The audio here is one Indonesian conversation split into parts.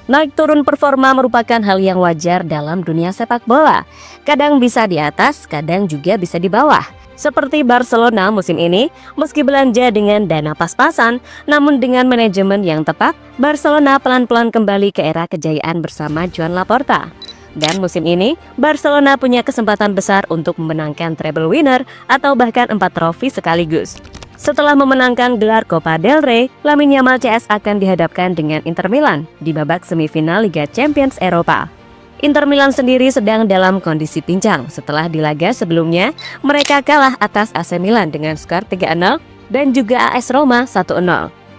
Naik turun performa merupakan hal yang wajar dalam dunia sepak bola. Kadang bisa di atas, kadang juga bisa di bawah. Seperti Barcelona musim ini, meski belanja dengan dana pas-pasan, namun dengan manajemen yang tepat, Barcelona pelan-pelan kembali ke era kejayaan bersama Joan Laporta. Dan musim ini, Barcelona punya kesempatan besar untuk memenangkan treble winner atau bahkan 4 trofi sekaligus. Setelah memenangkan gelar Copa del Rey, Lamine Yamal CS akan dihadapkan dengan Inter Milan di babak semifinal Liga Champions Eropa. Inter Milan sendiri sedang dalam kondisi pincang setelah di laga sebelumnya mereka kalah atas AC Milan dengan skor 3-0 dan juga AS Roma 1-0.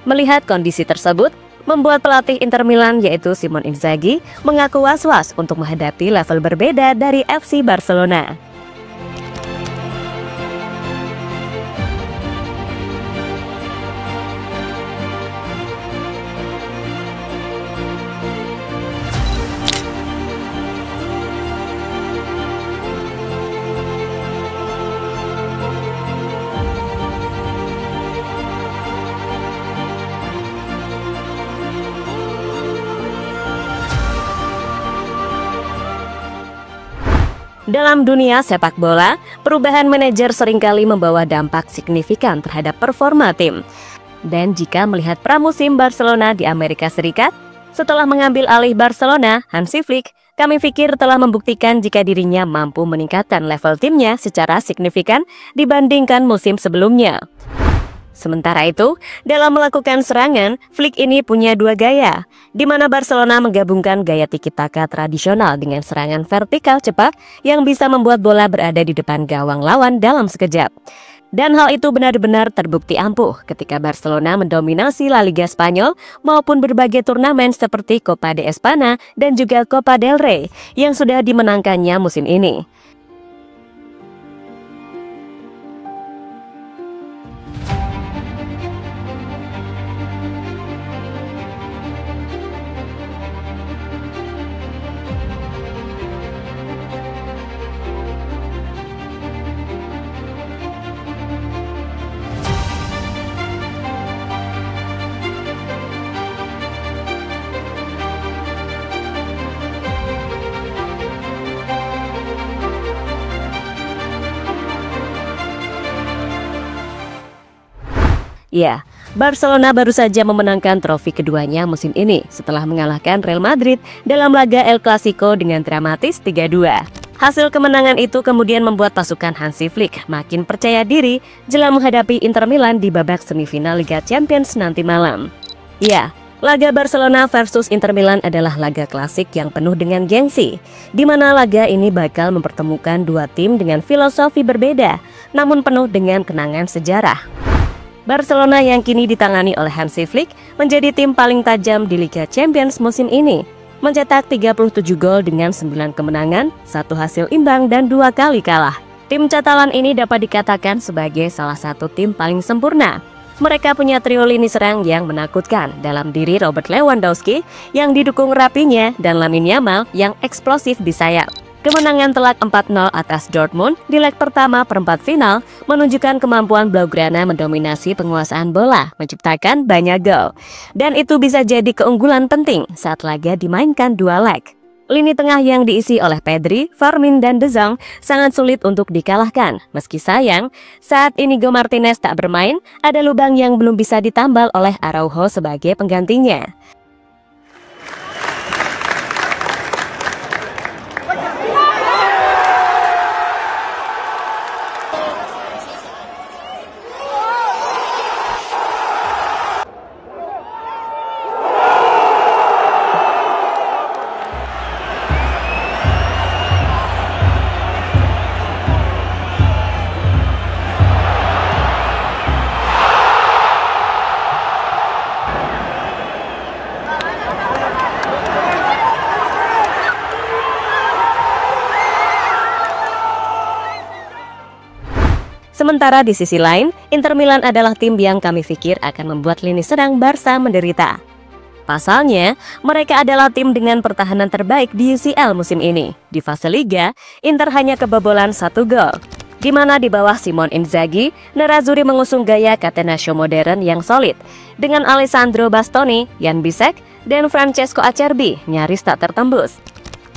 Melihat kondisi tersebut, membuat pelatih Inter Milan yaitu Simone Inzaghi mengaku was-was untuk menghadapi level berbeda dari FC Barcelona. Dalam dunia sepak bola, perubahan manajer seringkali membawa dampak signifikan terhadap performa tim. Dan jika melihat pramusim Barcelona di Amerika Serikat, setelah mengambil alih Barcelona, Hansi Flick, kami pikir telah membuktikan jika dirinya mampu meningkatkan level timnya secara signifikan dibandingkan musim sebelumnya. Sementara itu, dalam melakukan serangan, Flick ini punya dua gaya, di mana Barcelona menggabungkan gaya tiki-taka tradisional dengan serangan vertikal cepat yang bisa membuat bola berada di depan gawang lawan dalam sekejap. Dan hal itu benar-benar terbukti ampuh ketika Barcelona mendominasi La Liga Spanyol maupun berbagai turnamen seperti Copa de España dan juga Copa del Rey yang sudah dimenangkannya musim ini. Ya, Barcelona baru saja memenangkan trofi keduanya musim ini setelah mengalahkan Real Madrid dalam laga El Clasico dengan dramatis 3-2. Hasil kemenangan itu kemudian membuat pasukan Hansi Flick makin percaya diri jelang menghadapi Inter Milan di babak semifinal Liga Champions nanti malam. Ya, laga Barcelona versus Inter Milan adalah laga klasik yang penuh dengan gengsi, di mana laga ini bakal mempertemukan dua tim dengan filosofi berbeda, namun penuh dengan kenangan sejarah. Barcelona yang kini ditangani oleh Hansi Flick menjadi tim paling tajam di Liga Champions musim ini, mencetak 37 gol dengan 9 kemenangan, 1 hasil imbang dan 2 kali kalah. Tim Catalan ini dapat dikatakan sebagai salah satu tim paling sempurna. Mereka punya trio lini serang yang menakutkan dalam diri Robert Lewandowski yang didukung Rapinya dan Lamine Yamal yang eksplosif di sayap. Kemenangan telak 4-0 atas Dortmund di leg pertama perempat final menunjukkan kemampuan Blaugrana mendominasi penguasaan bola, menciptakan banyak gol. Dan itu bisa jadi keunggulan penting saat laga dimainkan dua leg. Lini tengah yang diisi oleh Pedri, Fermin, dan De Jong sangat sulit untuk dikalahkan. Meski sayang, saat Inigo Martinez tak bermain, ada lubang yang belum bisa ditambal oleh Araujo sebagai penggantinya. Sementara di sisi lain, Inter Milan adalah tim yang kami pikir akan membuat lini serang Barca menderita. Pasalnya, mereka adalah tim dengan pertahanan terbaik di UCL musim ini. Di fase Liga, Inter hanya kebobolan 1 gol. Di mana di bawah Simone Inzaghi, Nerazzurri mengusung gaya catenaccio modern yang solid dengan Alessandro Bastoni, Jan Bisek, dan Francesco Acerbi nyaris tak tertembus.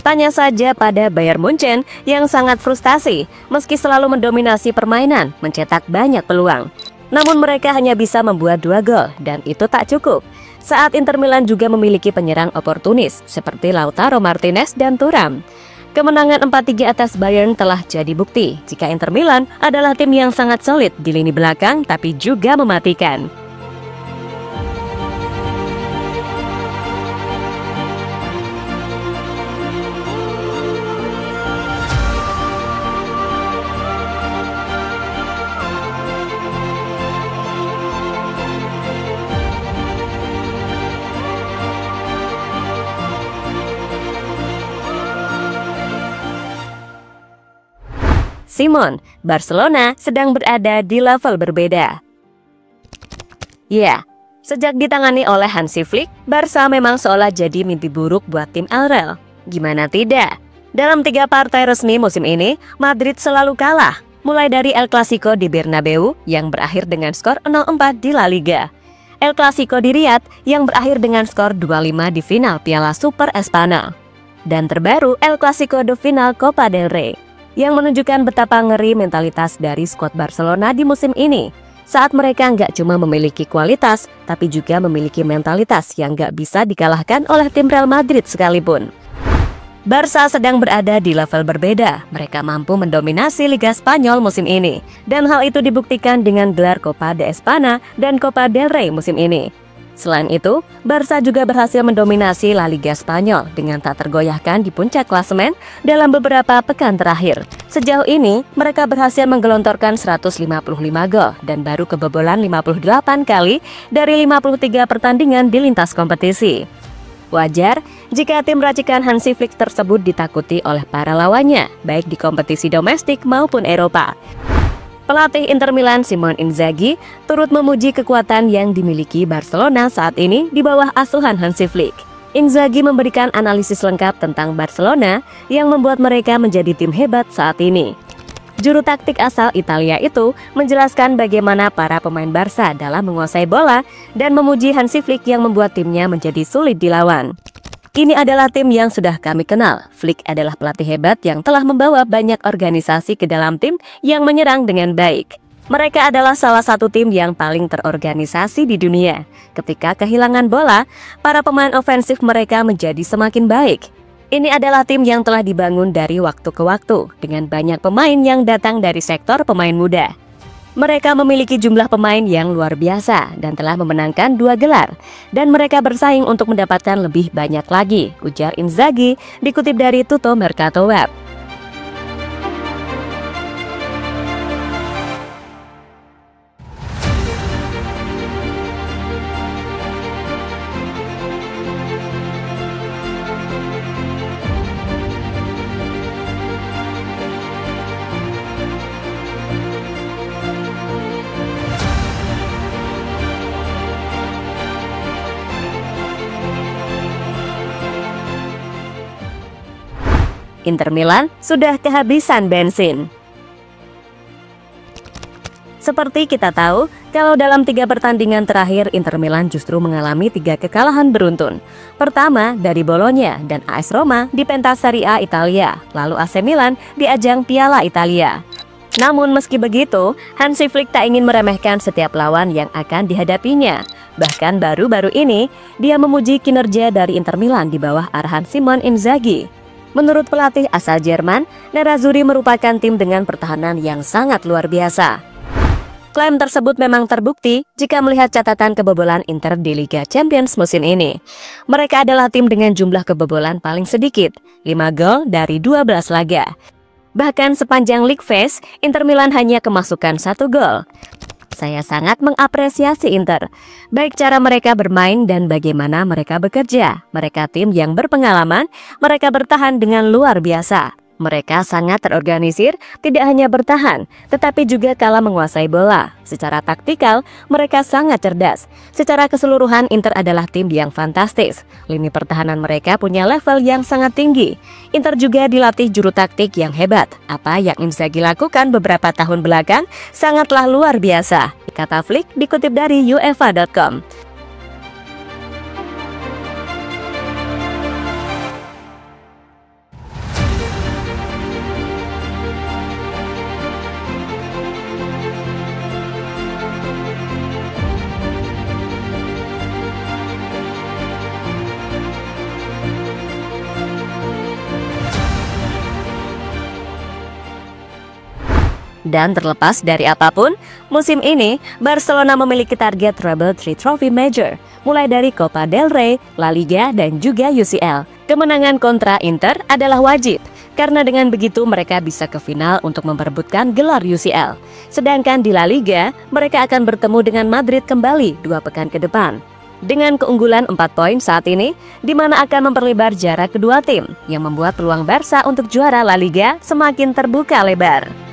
Tanya saja pada Bayern Munchen yang sangat frustasi meski selalu mendominasi permainan, mencetak banyak peluang. Namun mereka hanya bisa membuat 2 gol dan itu tak cukup. Saat Inter Milan juga memiliki penyerang oportunis seperti Lautaro Martinez dan Thuram. Kemenangan 4-3 atas Bayern telah jadi bukti jika Inter Milan adalah tim yang sangat solid di lini belakang tapi juga mematikan. Simon, Barcelona sedang berada di level berbeda. Ya, sejak ditangani oleh Hansi Flick, Barca memang seolah jadi mimpi buruk buat tim Elrel. Gimana tidak? Dalam 3 partai resmi musim ini, Madrid selalu kalah, mulai dari El Clasico di Bernabeu yang berakhir dengan skor 0-4 di La Liga, El Clasico di Riyadh yang berakhir dengan skor 2-5 di final Piala Super Espanyol, dan terbaru El Clasico de Final Copa del Rey, yang menunjukkan betapa ngeri mentalitas dari skuad Barcelona di musim ini. Saat mereka nggak cuma memiliki kualitas, tapi juga memiliki mentalitas yang nggak bisa dikalahkan oleh tim Real Madrid sekalipun. Barca sedang berada di level berbeda. Mereka mampu mendominasi Liga Spanyol musim ini, dan hal itu dibuktikan dengan gelar Copa de Espanya dan Copa del Rey musim ini. Selain itu, Barca juga berhasil mendominasi La Liga Spanyol dengan tak tergoyahkan di puncak klasemen dalam beberapa pekan terakhir. Sejauh ini, mereka berhasil menggelontorkan 155 gol dan baru kebobolan 58 kali dari 53 pertandingan di lintas kompetisi. Wajar jika tim racikan Hansi Flick tersebut ditakuti oleh para lawannya, baik di kompetisi domestik maupun Eropa. Pelatih Inter Milan Simone Inzaghi turut memuji kekuatan yang dimiliki Barcelona saat ini di bawah asuhan Hansi Flick. Inzaghi memberikan analisis lengkap tentang Barcelona yang membuat mereka menjadi tim hebat saat ini. Juru taktik asal Italia itu menjelaskan bagaimana para pemain Barca dalam menguasai bola dan memuji Hansi Flick yang membuat timnya menjadi sulit dilawan. Ini adalah tim yang sudah kami kenal. Flick adalah pelatih hebat yang telah membawa banyak organisasi ke dalam tim yang menyerang dengan baik. Mereka adalah salah satu tim yang paling terorganisasi di dunia. Ketika kehilangan bola, para pemain ofensif mereka menjadi semakin baik. Ini adalah tim yang telah dibangun dari waktu ke waktu, dengan banyak pemain yang datang dari sektor pemain muda. Mereka memiliki jumlah pemain yang luar biasa dan telah memenangkan 2 gelar. Dan mereka bersaing untuk mendapatkan lebih banyak lagi, ujar Inzaghi dikutip dari Tutto Mercato Web. Inter Milan sudah kehabisan bensin. Seperti kita tahu, kalau dalam 3 pertandingan terakhir Inter Milan justru mengalami 3 kekalahan beruntun. Pertama dari Bologna dan AS Roma di pentas Serie A Italia, lalu AC Milan di ajang Piala Italia. Namun meski begitu, Hansi Flick tak ingin meremehkan setiap lawan yang akan dihadapinya. Bahkan baru-baru ini, dia memuji kinerja dari Inter Milan di bawah arahan Simone Inzaghi. Menurut pelatih asal Jerman, Nerazzurri merupakan tim dengan pertahanan yang sangat luar biasa. Klaim tersebut memang terbukti jika melihat catatan kebobolan Inter di Liga Champions musim ini. Mereka adalah tim dengan jumlah kebobolan paling sedikit, 5 gol dari 12 laga. Bahkan sepanjang League Phase, Inter Milan hanya kemasukan 1 gol. Saya sangat mengapresiasi Inter, baik cara mereka bermain dan bagaimana mereka bekerja. Mereka tim yang berpengalaman, mereka bertahan dengan luar biasa. Mereka sangat terorganisir, tidak hanya bertahan, tetapi juga kalah menguasai bola. Secara taktikal, mereka sangat cerdas. Secara keseluruhan, Inter adalah tim yang fantastis. Lini pertahanan mereka punya level yang sangat tinggi. Inter juga dilatih juru taktik yang hebat. Apa yang Inzaghi lakukan beberapa tahun belakang sangatlah luar biasa, kata Flick dikutip dari UEFA.com. Dan terlepas dari apapun, musim ini Barcelona memiliki target treble 3 trophy major, mulai dari Copa del Rey, La Liga, dan juga UCL. Kemenangan kontra Inter adalah wajib, karena dengan begitu mereka bisa ke final untuk memperebutkan gelar UCL. Sedangkan di La Liga, mereka akan bertemu dengan Madrid kembali 2 pekan ke depan. Dengan keunggulan 4 poin saat ini, di mana akan memperlebar jarak kedua tim, yang membuat peluang Barca untuk juara La Liga semakin terbuka lebar.